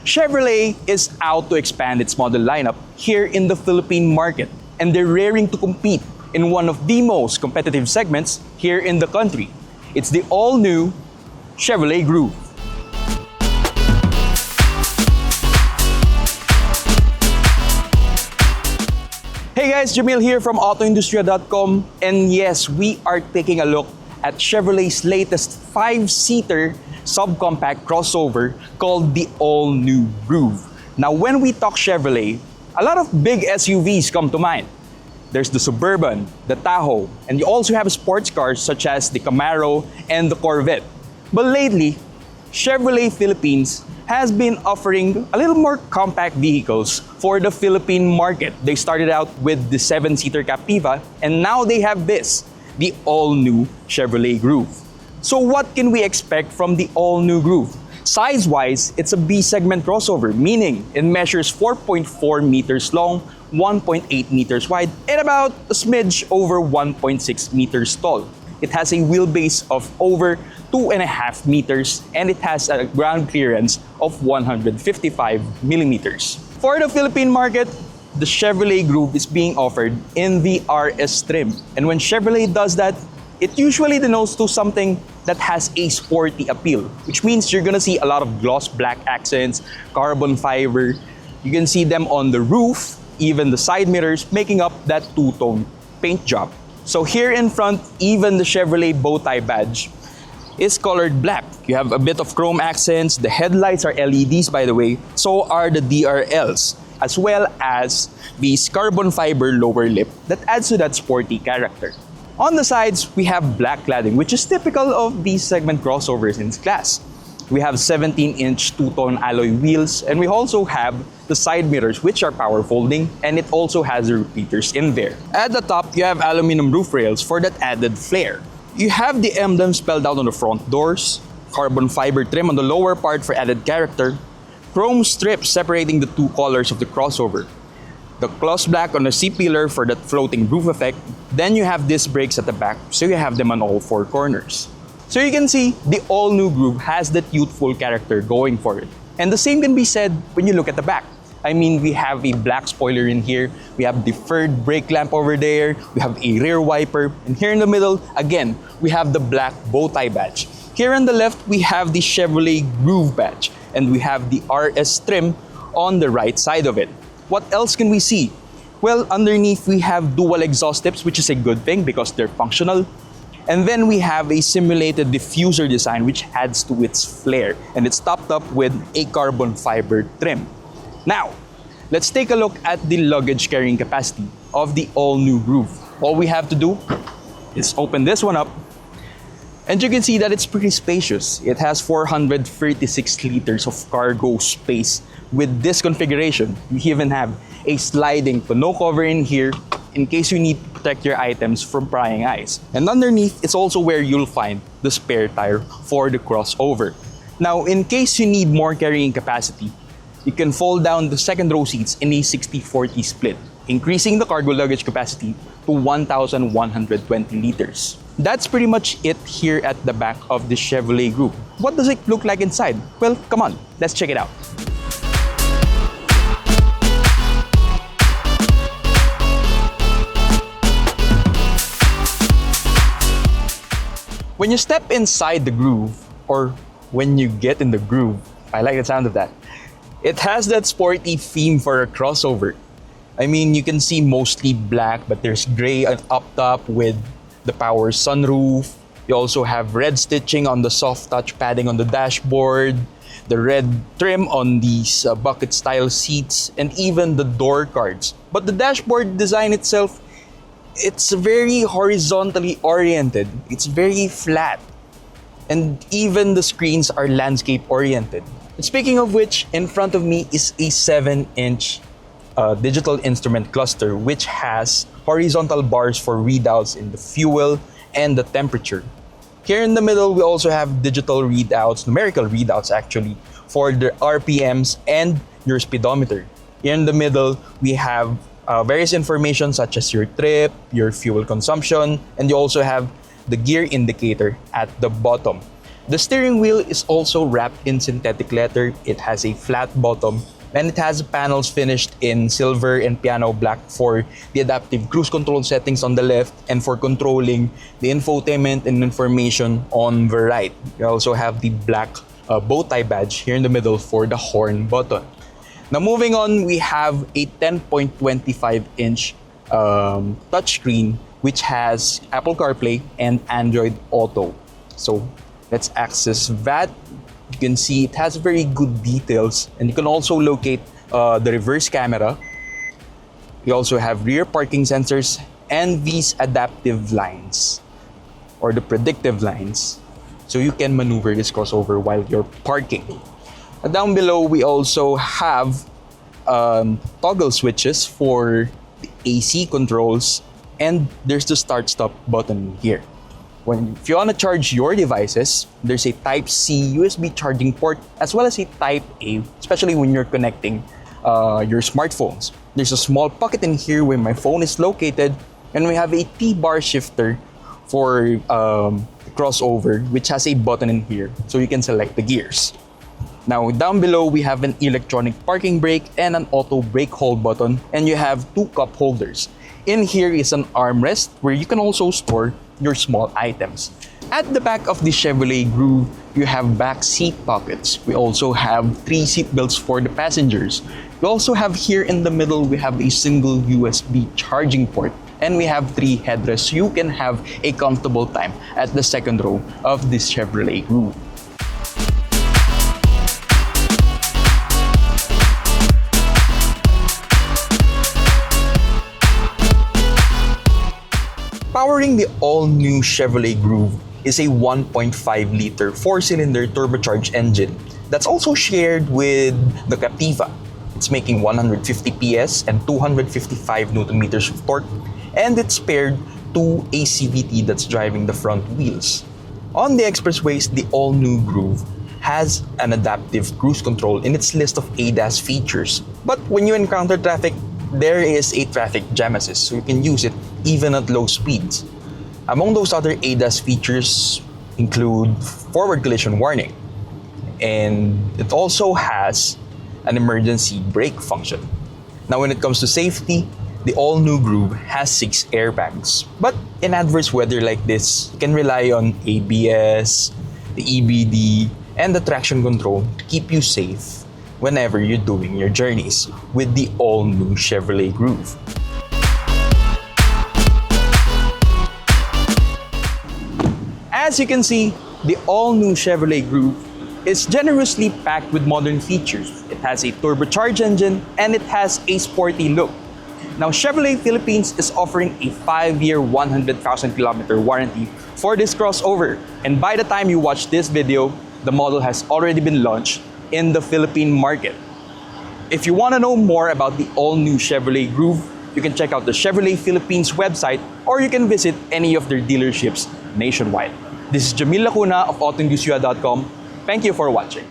Chevrolet is out to expand its model lineup here in the Philippine market, and they're raring to compete in one of the most competitive segments here in the country. It's the all-new Chevrolet Groove. Hey guys, Jamil here from AutoIndustriya.com, and yes, we are taking a look at Chevrolet's latest 5-seater subcompact crossover called the all-new Groove. Now, when we talk Chevrolet, a lot of big SUVs come to mind. There's the Suburban, the Tahoe, and you also have sports cars such as the Camaro and the Corvette. But lately, Chevrolet Philippines has been offering a little more compact vehicles for the Philippine market. They started out with the 7-seater Captiva, and now they have this, the all-new Chevrolet Groove. So what can we expect from the all-new Groove? Size-wise, it's a B-segment crossover, meaning it measures 4.4 meters long, 1.8 meters wide, and about a smidge over 1.6 meters tall. It has a wheelbase of over 2.5 meters, and it has a ground clearance of 155 millimeters. For the Philippine market, the Chevrolet Groove is being offered in the RS trim. And when Chevrolet does that, it usually denotes to something that has a sporty appeal, which means you're gonna see a lot of gloss black accents, carbon fiber. You can see them on the roof, even the side mirrors, making up that two-tone paint job. So here in front, even the Chevrolet bow tie badge is colored black. You have a bit of chrome accents. The headlights are LEDs, by the way. So are the DRLs, as well as the carbon fiber lower lip that adds to that sporty character. On the sides, we have black cladding, which is typical of these segment crossovers in its class. We have 17-inch two-tone alloy wheels, and we also have the side mirrors, which are power folding, and it also has the repeaters in there. At the top, you have aluminum roof rails for that added flair. You have the emblem spelled out on the front doors, carbon fiber trim on the lower part for added character, chrome strips separating the two colors of the crossover, the gloss black on the C-pillar for that floating roof effect. Then you have disc brakes at the back, so you have them on all four corners. So you can see the all-new Groove has that youthful character going for it. And the same can be said when you look at the back. I mean, we have a black spoiler in here, we have deferred brake lamp over there, we have a rear wiper, and here in the middle, again, we have the black bow tie badge. Here on the left, we have the Chevrolet Groove badge, and we have the RS trim on the right side of it. What else can we see? Well, underneath we have dual exhaust tips, which is a good thing because they're functional. And then we have a simulated diffuser design which adds to its flair, and it's topped up with a carbon fiber trim. Now, let's take a look at the luggage carrying capacity of the all-new Groove. All we have to do is open this one up, and you can see that it's pretty spacious. It has 436 liters of cargo space. With this configuration, you even have a sliding tonneau cover in here in case you need to protect your items from prying eyes. And underneath, it's also where you'll find the spare tire for the crossover. Now, in case you need more carrying capacity, you can fold down the second row seats in a 60-40 split, increasing the cargo luggage capacity to 1,120 liters. That's pretty much it here at the back of the Chevrolet Groove. What does it look like inside? Well, come on, let's check it out. When you step inside the Groove, or when you get in the Groove, I like the sound of that, it has that sporty theme for a crossover. I mean, you can see mostly black, but there's gray up top with the power sunroof. You also have red stitching on the soft touch padding on the dashboard, the red trim on these bucket style seats, and even the door cards. But the dashboard design itself, it's very horizontally oriented. It's very flat. And even the screens are landscape oriented. And speaking of which, in front of me is a 7-inch digital instrument cluster, which has horizontal bars for readouts in the fuel and the temperature. Here in the middle, we also have digital readouts, numerical readouts actually, for the RPMs and your speedometer. Here in the middle, we have various information such as your trip, your fuel consumption, and you also have the gear indicator at the bottom. The steering wheel is also wrapped in synthetic leather. It has a flat bottom and it has panels finished in silver and piano black for the adaptive cruise control settings on the left and for controlling the infotainment and information on the right. You also have the black bow tie badge here in the middle for the horn button. Now moving on, we have a 10.25-inch touchscreen which has Apple CarPlay and Android Auto. So let's access that. You can see it has very good details, and you can also locate the reverse camera. We also have rear parking sensors and these adaptive lines or the predictive lines, so you can maneuver this crossover while you're parking. Down below, we also have toggle switches for the AC controls, and there's the start-stop button here. If you want to charge your devices, there's a Type-C USB charging port as well as a Type-A, especially when you're connecting your smartphones. There's a small pocket in here where my phone is located, and we have a T-bar shifter for crossover, which has a button in here so you can select the gears. Now down below, we have an electronic parking brake and an auto brake hold button, and you have two cup holders. In here is an armrest where you can also store your small items. At the back of the Chevrolet Groove, you have back seat pockets. We also have 3 seat belts for the passengers. We also have here in the middle, we have a single USB charging port, and we have 3 headrests so you can have a comfortable time at the second row of this Chevrolet Groove. Powering the all-new Chevrolet Groove is a 1.5-liter 4-cylinder turbocharged engine that's also shared with the Captiva. It's making 150 PS and 255 Nm of torque, and it's paired to a CVT that's driving the front wheels. On the expressways, the all-new Groove has an adaptive cruise control in its list of ADAS features. But when you encounter traffic, there is a traffic jam assist, so you can use it even at low speeds. Among those other ADAS features include forward collision warning, and it also has an emergency brake function. Now when it comes to safety, the all-new Groove has 6 airbags. But in adverse weather like this, you can rely on ABS, the EBD, and the traction control to keep you safe whenever you're doing your journeys with the all-new Chevrolet Groove. As you can see, the all-new Chevrolet Groove is generously packed with modern features. It has a turbocharged engine and it has a sporty look. Now, Chevrolet Philippines is offering a 5-year, 100,000 kilometer warranty for this crossover. And by the time you watch this video, the model has already been launched in the Philippine market. If you want to know more about the all-new Chevrolet Groove, you can check out the Chevrolet Philippines website or you can visit any of their dealerships nationwide. This is Jamil Lacuna of AutoIndustriya.com. Thank you for watching.